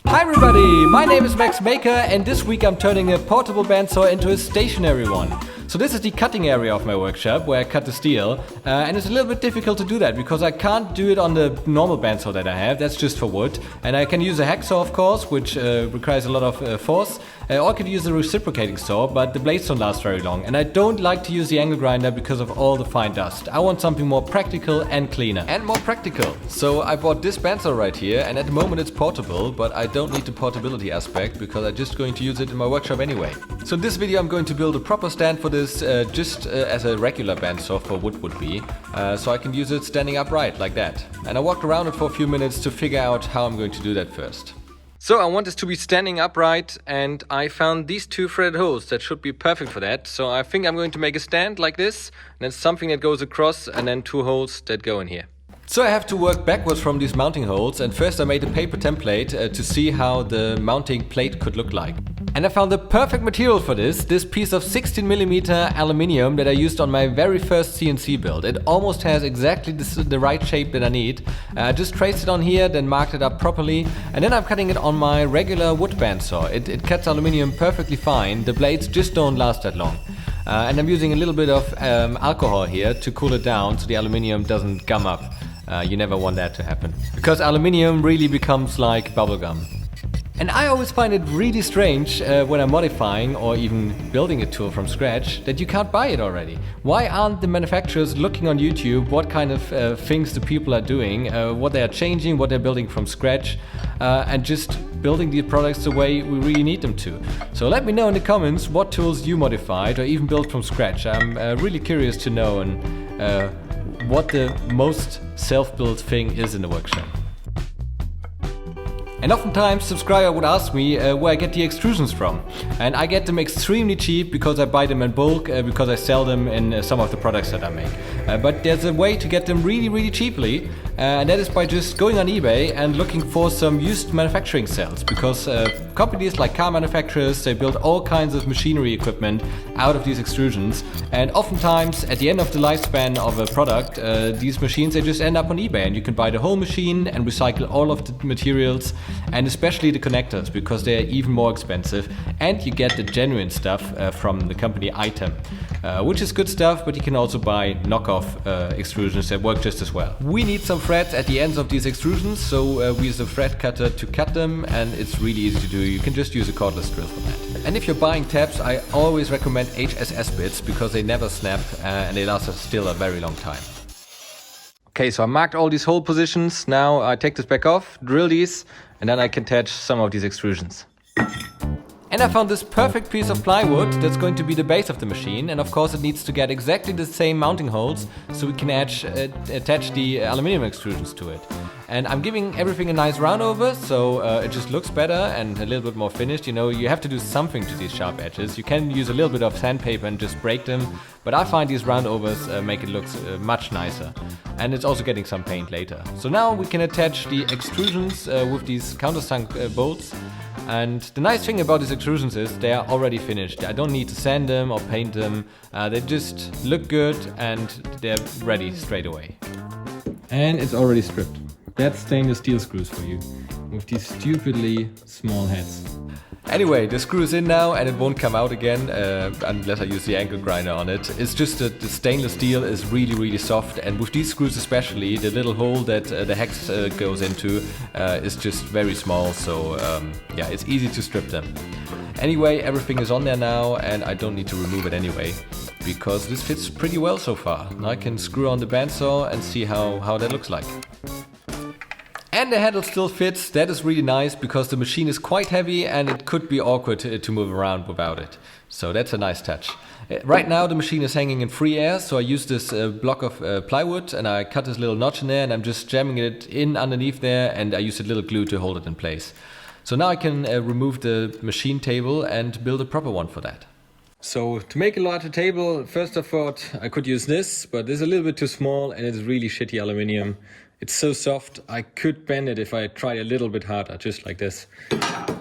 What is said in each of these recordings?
Hi everybody, my name is Max Maker and this week I'm turning a portable bandsaw into a stationary one. So this is the cutting area of my workshop where I cut the steel and it's a little bit difficult to do that because I can't do it on the normal bandsaw that I have, that's just for wood. And I can use a hacksaw of course, which requires a lot of force, or I could use a reciprocating saw, but the blades don't last very long. And I don't like to use the angle grinder because of all the fine dust. I want something more practical and cleaner. And more practical. So I bought this bandsaw right here and at the moment it's portable, but I don't need the portability aspect because I'm just going to use it in my workshop anyway. So in this video I'm going to build a proper stand for this just as a regular bandsaw for wood would be, so I can use it standing upright like that. And I walked around it for a few minutes to figure out how I'm going to do that first. So I want this to be standing upright and I found these two threaded holes that should be perfect for that. So I think I'm going to make a stand like this, and then something that goes across and then two holes that go in here. So I have to work backwards from these mounting holes, and first I made a paper template to see how the mounting plate could look like. And I found the perfect material for this piece of 16mm aluminium that I used on my very first CNC build. It almost has exactly the right shape that I need. I just traced it on here, then marked it up properly, and then I'm cutting it on my regular wood bandsaw. It cuts aluminium perfectly fine, the blades just don't last that long. And I'm using a little bit of alcohol here to cool it down so the aluminium doesn't gum up. You never want that to happen, because aluminium really becomes like bubblegum. And I always find it really strange when I'm modifying or even building a tool from scratch that you can't buy it already. Why aren't the manufacturers looking on YouTube what kind of things the people are doing, what they are changing, what they're building from scratch, and just building these products the way we really need them to. So let me know in the comments what tools you modified or even built from scratch. I'm really curious to know what the most self-built thing is in the workshop. And oftentimes subscribers would ask me where I get the extrusions from. And I get them extremely cheap because I buy them in bulk, because I sell them in some of the products that I make. But there's a way to get them really cheaply, and that is by just going on eBay and looking for some used manufacturing cells. Because companies like car manufacturers, they build all kinds of machinery equipment out of these extrusions. And oftentimes at the end of the lifespan of a product, these machines, they just end up on eBay, and you can buy the whole machine and recycle all of the materials, and especially the connectors, because they're even more expensive, and you get the genuine stuff from the company Item, which is good stuff, but you can also buy knockoff extrusions that work just as well. We need some threads at the ends of these extrusions, so we use a thread cutter to cut them, and it's really easy to do. You can just use a cordless drill for that. And if you're buying tabs, I always recommend HSS bits because they never snap and they last us still a very long time. Okay, so I marked all these hole positions. Now I take this back off, drill these, and then I can attach some of these extrusions. And I found this perfect piece of plywood that's going to be the base of the machine, and of course it needs to get exactly the same mounting holes so we can attach the aluminium extrusions to it. And I'm giving everything a nice round over, so it just looks better and a little bit more finished. You know, you have to do something to these sharp edges. You can use a little bit of sandpaper and just break them, but I find these round overs make it look much nicer. And it's also getting some paint later. So now we can attach the extrusions with these countersunk bolts. And the nice thing about these extrusions is they are already finished. I don't need to sand them or paint them. They just look good and they're ready straight away. And it's already stripped. That's stainless steel screws for you, with these stupidly small heads. Anyway, the screw is in now and it won't come out again unless I use the angle grinder on it. It's just that the stainless steel is really soft, and with these screws especially, the little hole that the hex goes into is just very small, so yeah, it's easy to strip them. Anyway, everything is on there now and I don't need to remove it anyway, because this fits pretty well so far. Now I can screw on the bandsaw and see how that looks like. And the handle still fits. That is really nice because the machine is quite heavy and it could be awkward to move around without it. So that's a nice touch. Right now the machine is hanging in free air, so I use this block of plywood and I cut this little notch in there and I'm just jamming it in underneath there, and I use a little glue to hold it in place. So now I can remove the machine table and build a proper one for that. So to make a larger table, first I thought I could use this, but this is a little bit too small and it's really shitty aluminium. It's so soft, I could bend it if I try a little bit harder, just like this.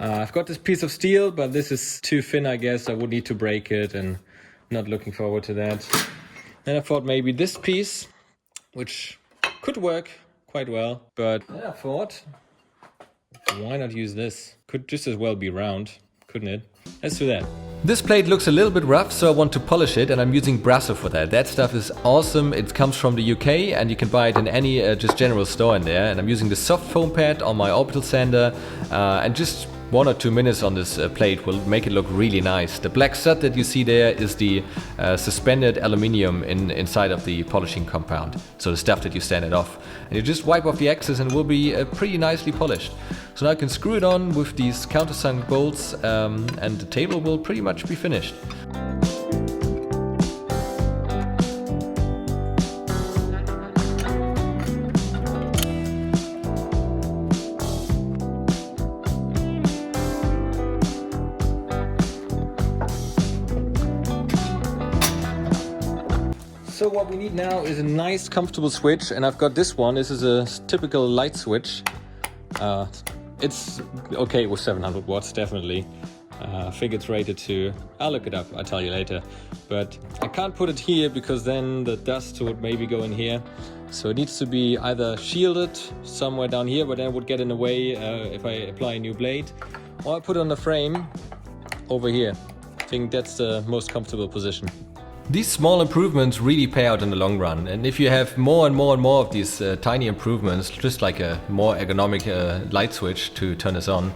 I've got this piece of steel, but this is too thin, I guess. I would need to break it, and not looking forward to that. Then I thought maybe this piece, which could work quite well, but then I thought Why not use this? Could just as well be round, couldn't it? Let's do that. This plate looks a little bit rough, so I want to polish it, and I'm using Bandsaw for that. That stuff is awesome. It comes from the UK, and you can buy it in any just general store in there. And I'm using the soft foam pad on my orbital sander, and just 1 or 2 minutes on this plate will make it look really nice. The black stud that you see there is the suspended aluminium inside of the polishing compound, so the stuff that you sand it off. And you just wipe off the excess and it will be pretty nicely polished. So now I can screw it on with these countersunk bolts, and the table will pretty much be finished. So what we need now is a nice comfortable switch, and I've got this one. This is a typical light switch. It's okay with 700 watts, definitely. I think it's rated to, I'll look it up, I'll tell you later. But I can't put it here because then the dust would maybe go in here. So it needs to be either shielded somewhere down here, but then it would get in the way if I apply a new blade. Or I put it on the frame over here. I think that's the most comfortable position. These small improvements really pay out in the long run, and if you have more and more and more of these tiny improvements, just like a more ergonomic light switch to turn this on,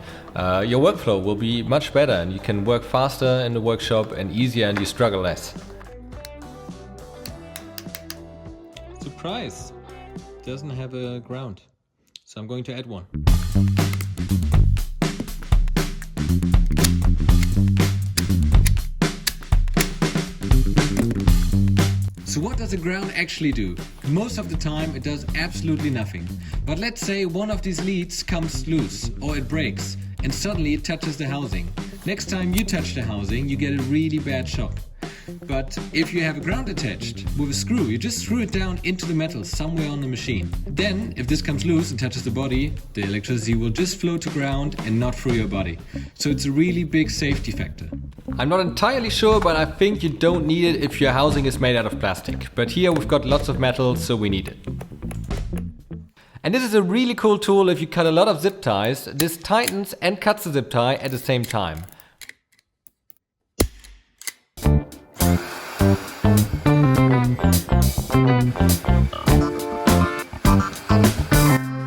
your workflow will be much better and you can work faster in the workshop and easier, and you struggle less. Surprise! Doesn't have a ground, so I'm going to add one. So what does a ground actually do? Most of the time it does absolutely nothing. But let's say one of these leads comes loose or it breaks and suddenly it touches the housing. Next time you touch the housing, you get a really bad shock. But if you have a ground attached with a screw, you just screw it down into the metal somewhere on the machine. Then, if this comes loose and touches the body, the electricity will just flow to ground and not through your body. So it's a really big safety factor. I'm not entirely sure, but I think you don't need it if your housing is made out of plastic. But here we've got lots of metal, so we need it. And this is a really cool tool if you cut a lot of zip ties. This tightens and cuts the zip tie at the same time.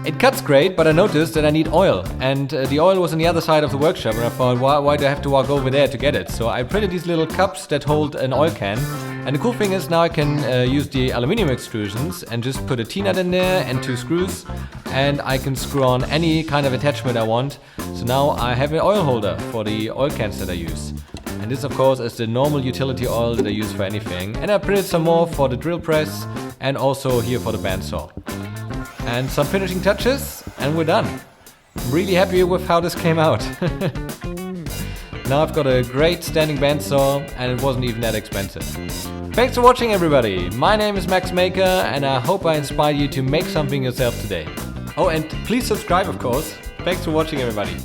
It cuts great, but I noticed that I need oil, and the oil was on the other side of the workshop, and I thought, why do I have to walk over there to get it? So I printed these little cups that hold an oil can, and the cool thing is now I can use the aluminium extrusions and just put a T-nut in there and 2 screws, and I can screw on any kind of attachment I want. So now I have an oil holder for the oil cans that I use. And this, of course, is the normal utility oil that I use for anything. And I printed some more for the drill press and also here for the bandsaw. And some finishing touches, and we're done. I'm really happy with how this came out. Now I've got a great standing bandsaw, and it wasn't even that expensive. Thanks for watching, everybody. My name is Max Maker, and I hope I inspired you to make something yourself today. Oh, and please subscribe, of course. Thanks for watching, everybody.